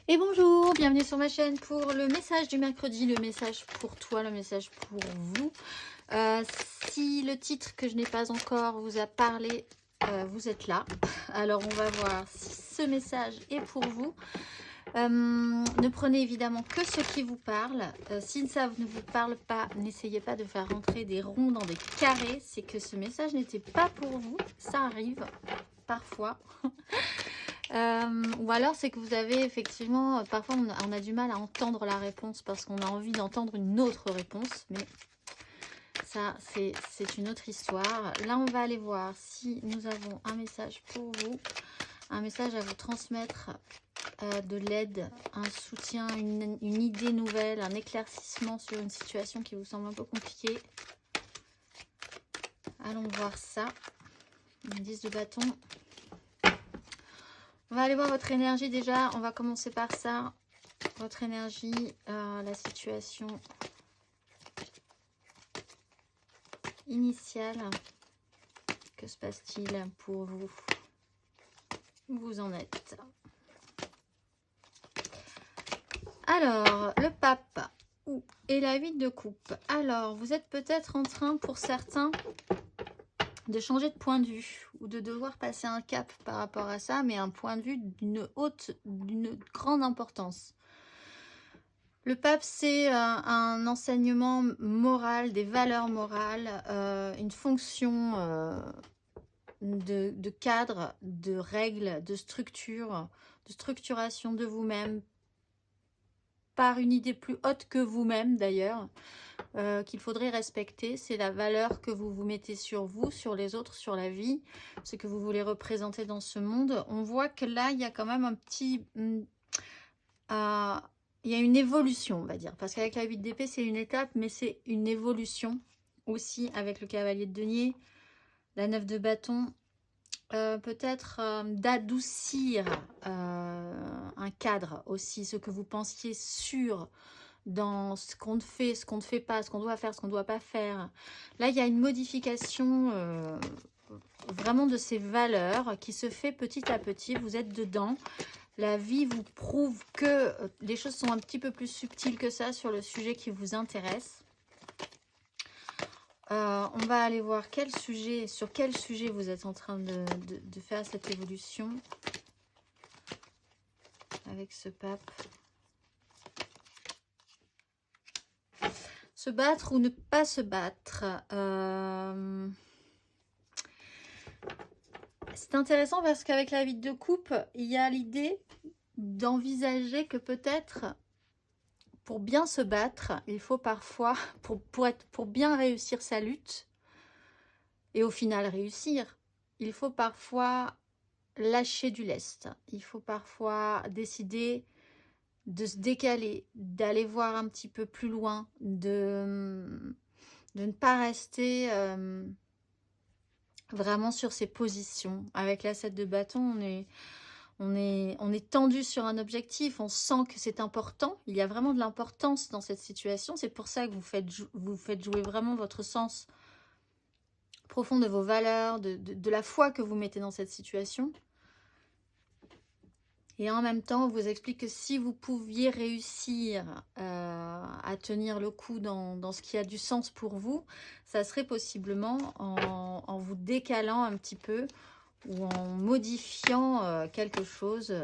Et bonjour, bienvenue sur ma chaîne pour le message du mercredi, le message pour toi, le message pour vous. Si le titre que je n'ai pas encore vous a parlé, vous êtes là. Alors on va voir si ce message est pour vous. Ne prenez évidemment que ce qui vous parle. Si ça ne vous parle pas, n'essayez pas de faire rentrer des ronds dans des carrés. C'est que ce message n'était pas pour vous. Ça arrive parfois. Ou alors c'est que vous avez effectivement, parfois on a du mal à entendre la réponse parce qu'on a envie d'entendre une autre réponse, mais ça c'est une autre histoire. Là on va aller voir si nous avons un message pour vous, un message à vous transmettre, de l'aide, un soutien, une idée nouvelle, un éclaircissement sur une situation qui vous semble un peu compliquée. Allons voir ça. 10 de bâton. On va aller voir votre énergie déjà. On va commencer par ça. Votre énergie, la situation initiale. Que se passe-t-il pour vous? Où vous en êtes? Alors, le pape et la 8 de coupe. Alors, vous êtes peut-être en train, pour certains, de changer de point de vue ou de devoir passer un cap par rapport à ça, mais un point de vue d'une grande importance. Le pape, c'est un enseignement moral, des valeurs morales, une fonction de cadre, de règles, de structure, de structuration de vous-même, par une idée plus haute que vous-même d'ailleurs, qu'il faudrait respecter. C'est la valeur que vous vous mettez sur vous, sur les autres, sur la vie, ce que vous voulez représenter dans ce monde. On voit que là, il y a quand même un petit... il y a une évolution, on va dire, parce qu'avec la 8 d'épée, c'est une étape, mais c'est une évolution aussi avec le cavalier de denier, la 9 de bâton, peut-être d'adoucir un cadre aussi, ce que vous pensiez sûr dans ce qu'on fait, ce qu'on ne fait pas, ce qu'on doit faire, ce qu'on ne doit pas faire. Là, il y a une modification vraiment de ces valeurs qui se fait petit à petit, vous êtes dedans. La vie vous prouve que les choses sont un petit peu plus subtiles que ça sur le sujet qui vous intéresse. On va aller voir sur quel sujet vous êtes en train de faire cette évolution avec ce pape. Se battre ou ne pas se battre. C'est intéressant parce qu'avec la 8 de coupe, il y a l'idée d'envisager que peut-être pour bien se battre, il faut parfois, pour bien réussir sa lutte, et au final réussir, il faut parfois lâcher du lest. Il faut parfois décider de se décaler, d'aller voir un petit peu plus loin, de ne pas rester vraiment sur ses positions. Avec la 7 de bâton, on est tendu sur un objectif, on sent que c'est important. Il y a vraiment de l'importance dans cette situation. C'est pour ça que vous faites jouer vraiment votre sens profond de vos valeurs, de la foi que vous mettez dans cette situation. Et en même temps, on vous explique que si vous pouviez réussir à tenir le coup dans ce qui a du sens pour vous, ça serait possiblement en vous décalant un petit peu ou en modifiant quelque chose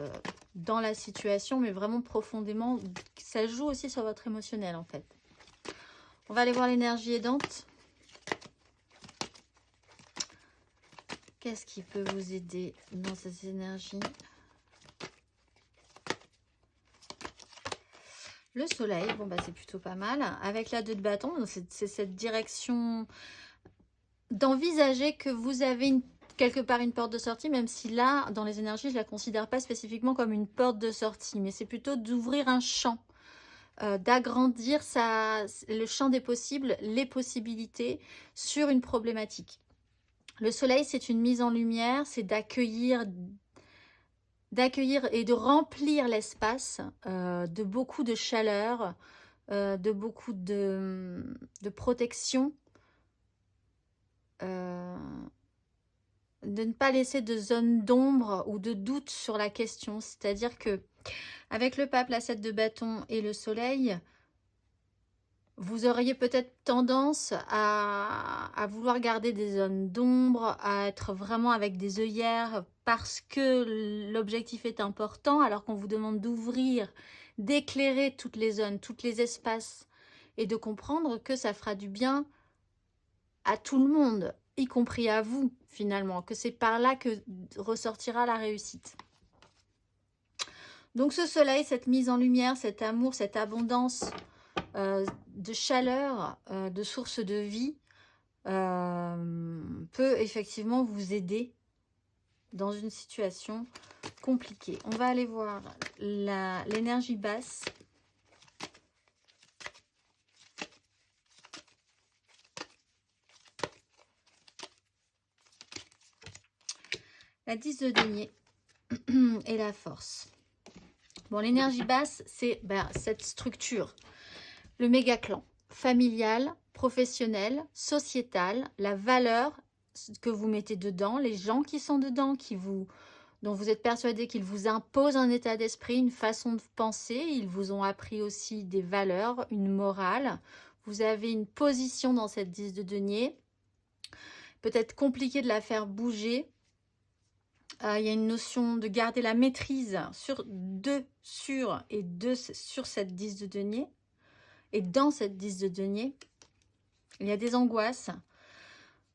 dans la situation, mais vraiment profondément. Ça joue aussi sur votre émotionnel en fait. On va aller voir l'énergie aidante. Qu'est-ce qui peut vous aider dans ces énergies? Le soleil, bon bah c'est plutôt pas mal. Avec la 2 de bâton, c'est cette direction d'envisager que vous avez quelque part une porte de sortie, même si là, dans les énergies, je ne la considère pas spécifiquement comme une porte de sortie, mais c'est plutôt d'ouvrir un champ, d'agrandir le champ des possibles, les possibilités sur une problématique. Le soleil, c'est une mise en lumière, c'est d'accueillir et de remplir l'espace de beaucoup de chaleur, de beaucoup de protection, de ne pas laisser de zone d'ombre ou de doute sur la question. C'est-à-dire que avec le pape, la 7 de bâton et le soleil, vous auriez peut-être tendance à vouloir garder des zones d'ombre, à être vraiment avec des œillères parce que l'objectif est important, alors qu'on vous demande d'ouvrir, d'éclairer toutes les zones, tous les espaces, et de comprendre que ça fera du bien à tout le monde, y compris à vous, finalement, que c'est par là que ressortira la réussite. Donc ce soleil, cette mise en lumière, cet amour, cette abondance, de chaleur, de source de vie, peut effectivement vous aider dans une situation compliquée. On va aller voir l'énergie basse. La 10 de denier et la force. Bon, l'énergie basse, c'est cette structure. Le méga clan, familial, professionnel, sociétal, la valeur que vous mettez dedans, les gens qui sont dedans, dont vous êtes persuadé qu'ils vous imposent un état d'esprit, une façon de penser. Ils vous ont appris aussi des valeurs, une morale. Vous avez une position dans cette 10 de denier. Peut-être compliqué de la faire bouger. Il y a une notion de garder la maîtrise sur cette 10 de denier. Et dans cette 10 de denier, il y a des angoisses.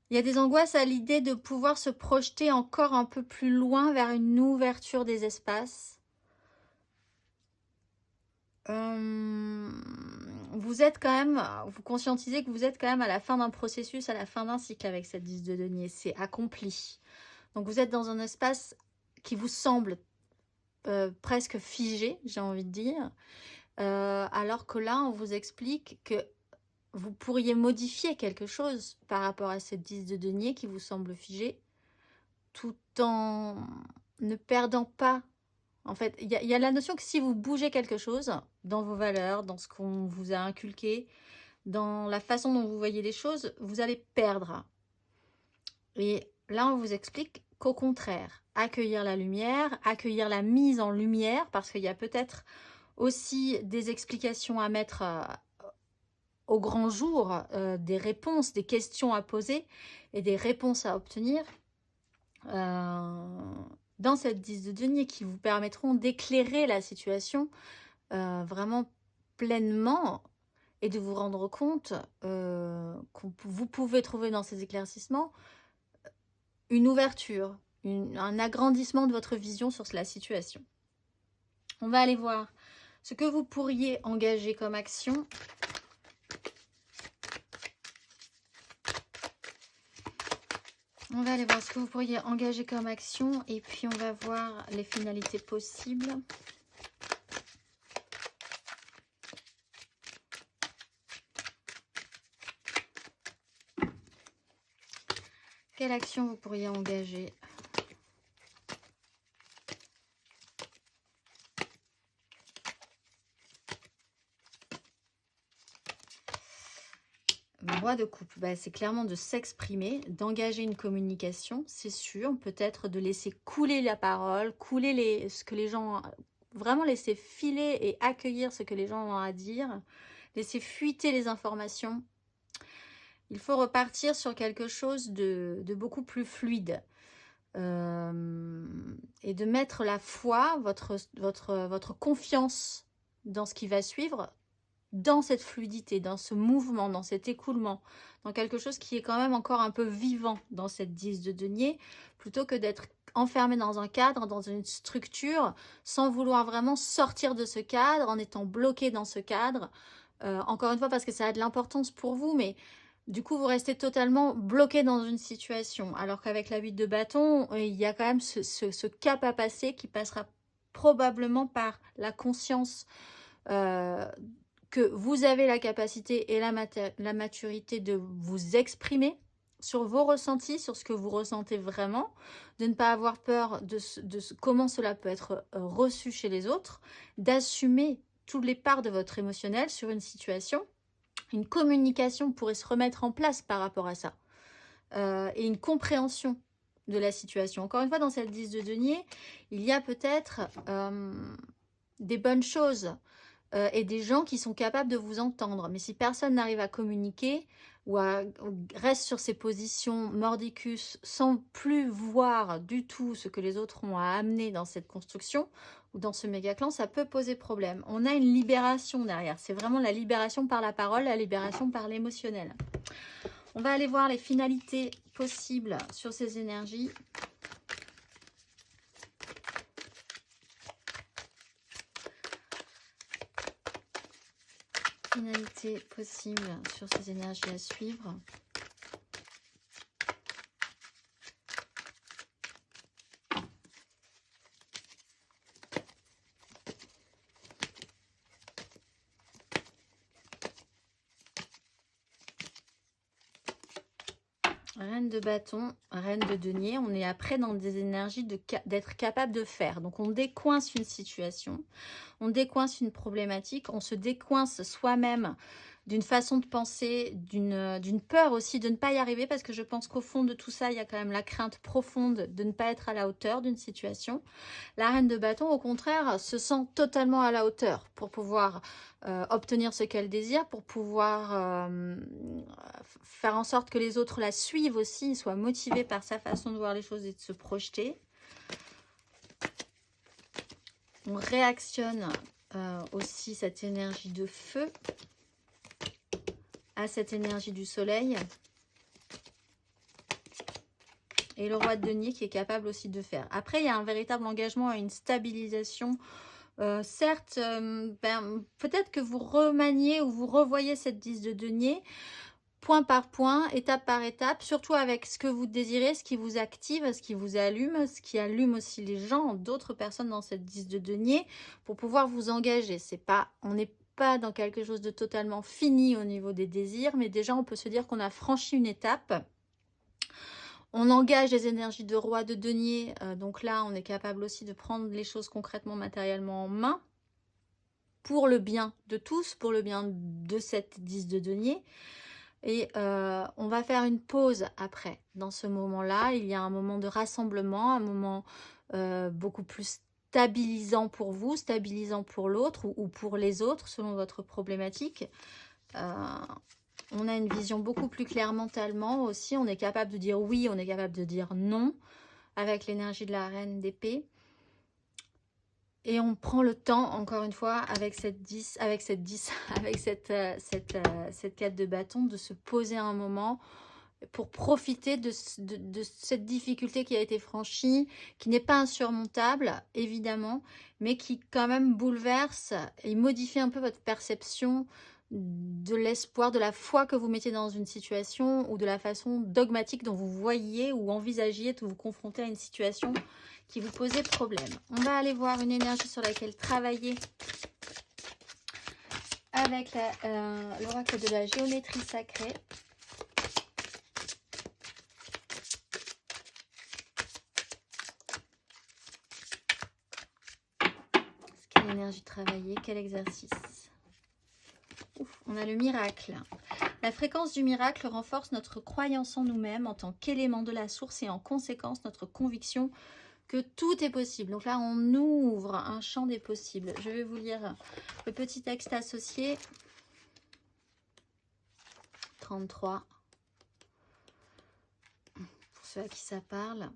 Il y a des angoisses à l'idée de pouvoir se projeter encore un peu plus loin vers une ouverture des espaces. Vous êtes quand même, vous conscientisez que vous êtes quand même à la fin d'un processus, à la fin d'un cycle avec cette 10 de denier. C'est accompli. Donc vous êtes dans un espace qui vous semble presque figé, j'ai envie de dire. Alors que là, on vous explique que vous pourriez modifier quelque chose par rapport à cette 10 de denier qui vous semble figée, tout en ne perdant pas. En fait, il y a la notion que si vous bougez quelque chose dans vos valeurs, dans ce qu'on vous a inculqué, dans la façon dont vous voyez les choses, vous allez perdre. Et là, on vous explique qu'au contraire, accueillir la lumière, accueillir la mise en lumière, parce qu'il y a peut-être aussi des explications à mettre au grand jour, des réponses, des questions à poser et des réponses à obtenir dans cette 10 de denier qui vous permettront d'éclairer la situation vraiment pleinement et de vous rendre compte que vous pouvez trouver dans ces éclaircissements une ouverture, un agrandissement de votre vision sur la situation. On va aller voir ce que vous pourriez engager comme action. On va aller voir ce que vous pourriez engager comme action et puis on va voir les finalités possibles. Quelle action vous pourriez engager? Roi de coupe, c'est clairement de s'exprimer, d'engager une communication, c'est sûr. Peut-être de laisser couler la parole, couler ce que les gens... Vraiment laisser filer et accueillir ce que les gens ont à dire. Laisser fuiter les informations. Il faut repartir sur quelque chose de beaucoup plus fluide. Et de mettre la foi, votre confiance dans ce qui va suivre, dans cette fluidité, dans ce mouvement, dans cet écoulement, dans quelque chose qui est quand même encore un peu vivant dans cette 10 de denier, plutôt que d'être enfermé dans un cadre, dans une structure, sans vouloir vraiment sortir de ce cadre, en étant bloqué dans ce cadre. Encore une fois, parce que ça a de l'importance pour vous, mais du coup, vous restez totalement bloqué dans une situation. Alors qu'avec la 8 de bâton, il y a quand même ce cap à passer qui passera probablement par la conscience que vous avez la capacité et la maturité de vous exprimer sur vos ressentis, sur ce que vous ressentez vraiment, de ne pas avoir peur de comment cela peut être reçu chez les autres, d'assumer toutes les parts de votre émotionnel sur une situation. Une communication pourrait se remettre en place par rapport à ça. Et une compréhension de la situation. Encore une fois, dans cette 10 de denier, il y a peut-être des bonnes choses et des gens qui sont capables de vous entendre. Mais si personne n'arrive à communiquer ou reste sur ses positions mordicus sans plus voir du tout ce que les autres ont à amener dans cette construction ou dans ce méga clan, ça peut poser problème. On a une libération derrière. C'est vraiment la libération par la parole, la libération par l'émotionnel. On va aller voir les finalités possibles sur ces énergies. Finalités possibles sur ces énergies à suivre. Reine de bâton, reine de denier, on est après dans des énergies d'être capable de faire. Donc on décoince une situation, on décoince une problématique, on se décoince soi-même d'une façon de penser, d'une peur aussi de ne pas y arriver, parce que je pense qu'au fond de tout ça, il y a quand même la crainte profonde de ne pas être à la hauteur d'une situation. La reine de bâton, au contraire, se sent totalement à la hauteur pour pouvoir obtenir ce qu'elle désire, pour pouvoir faire en sorte que les autres la suivent aussi, soient motivés par sa façon de voir les choses et de se projeter. On réactionne aussi cette énergie de feu à cette énergie du soleil. Et le roi de denier qui est capable aussi de faire. Après, il y a un véritable engagement à une stabilisation. Certes, peut-être que vous remaniez ou vous revoyez cette 10 de denier point par point, étape par étape, surtout avec ce que vous désirez, ce qui vous active, ce qui vous allume, ce qui allume aussi les gens, d'autres personnes dans cette 10 de denier, pour pouvoir vous engager. On n'est pas dans quelque chose de totalement fini au niveau des désirs, mais déjà on peut se dire qu'on a franchi une étape. On engage les énergies de roi de denier, donc là on est capable aussi de prendre les choses concrètement, matériellement en main, pour le bien de tous, pour le bien de cette 10 de denier. Et on va faire une pause après. Dans ce moment-là, il y a un moment de rassemblement, un moment beaucoup plus stabilisant pour vous, stabilisant pour l'autre ou pour les autres, selon votre problématique. On a une vision beaucoup plus claire mentalement aussi. On est capable de dire oui, on est capable de dire non avec l'énergie de la reine d'épée. Et on prend le temps, encore une fois, avec cette 4 de bâton, de se poser un moment pour profiter de cette difficulté qui a été franchie, qui n'est pas insurmontable, évidemment, mais qui quand même bouleverse et modifie un peu votre perception de l'espoir, de la foi que vous mettez dans une situation ou de la façon dogmatique dont vous voyez ou envisagiez de vous confronter à une situation qui vous posait problème. On va aller voir une énergie sur laquelle travailler avec l'oracle de la géométrie sacrée. Quelle énergie travailler? Quel exercice? Ouf, on a le miracle. La fréquence du miracle renforce notre croyance en nous-mêmes en tant qu'élément de la source et en conséquence notre conviction que tout est possible. Donc là, on ouvre un champ des possibles. Je vais vous lire le petit texte associé. 33. Pour ceux à qui ça parle.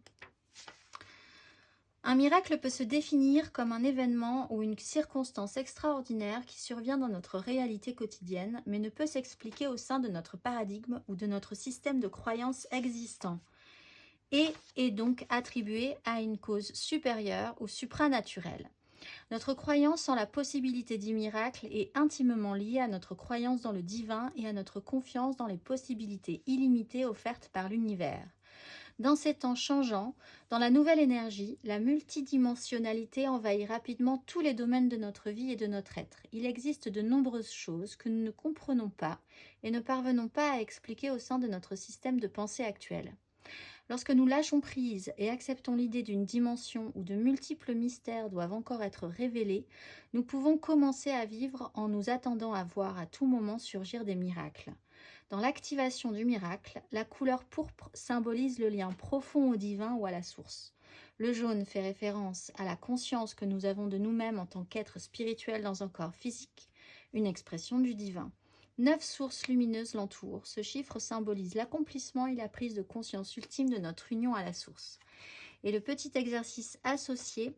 Un miracle peut se définir comme un événement ou une circonstance extraordinaire qui survient dans notre réalité quotidienne, mais ne peut s'expliquer au sein de notre paradigme ou de notre système de croyances existant, et est donc attribué à une cause supérieure ou supranaturelle. Notre croyance en la possibilité du miracle est intimement liée à notre croyance dans le divin et à notre confiance dans les possibilités illimitées offertes par l'univers. Dans ces temps changeants, dans la nouvelle énergie, la multidimensionnalité envahit rapidement tous les domaines de notre vie et de notre être. Il existe de nombreuses choses que nous ne comprenons pas et ne parvenons pas à expliquer au sein de notre système de pensée actuel. Lorsque nous lâchons prise et acceptons l'idée d'une dimension où de multiples mystères doivent encore être révélés, nous pouvons commencer à vivre en nous attendant à voir à tout moment surgir des miracles. Dans l'activation du miracle, la couleur pourpre symbolise le lien profond au divin ou à la source. Le jaune fait référence à la conscience que nous avons de nous-mêmes en tant qu'êtres spirituels dans un corps physique, une expression du divin. 9 sources lumineuses l'entourent. Ce chiffre symbolise l'accomplissement et la prise de conscience ultime de notre union à la source. Et le petit exercice associé,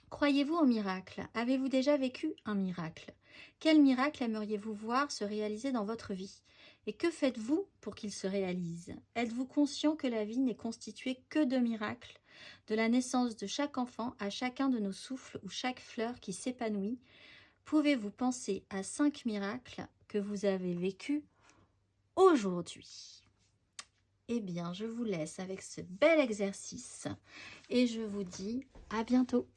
croyez-vous au miracle? Avez-vous déjà vécu un miracle? Quel miracle aimeriez-vous voir se réaliser dans votre vie? Et que faites-vous pour qu'il se réalise? Êtes-vous conscient que la vie n'est constituée que de miracles? De la naissance de chaque enfant à chacun de nos souffles ou chaque fleur qui s'épanouit, pouvez-vous penser à 5 miracles que vous avez vécus aujourd'hui? Eh bien, je vous laisse avec ce bel exercice et je vous dis à bientôt.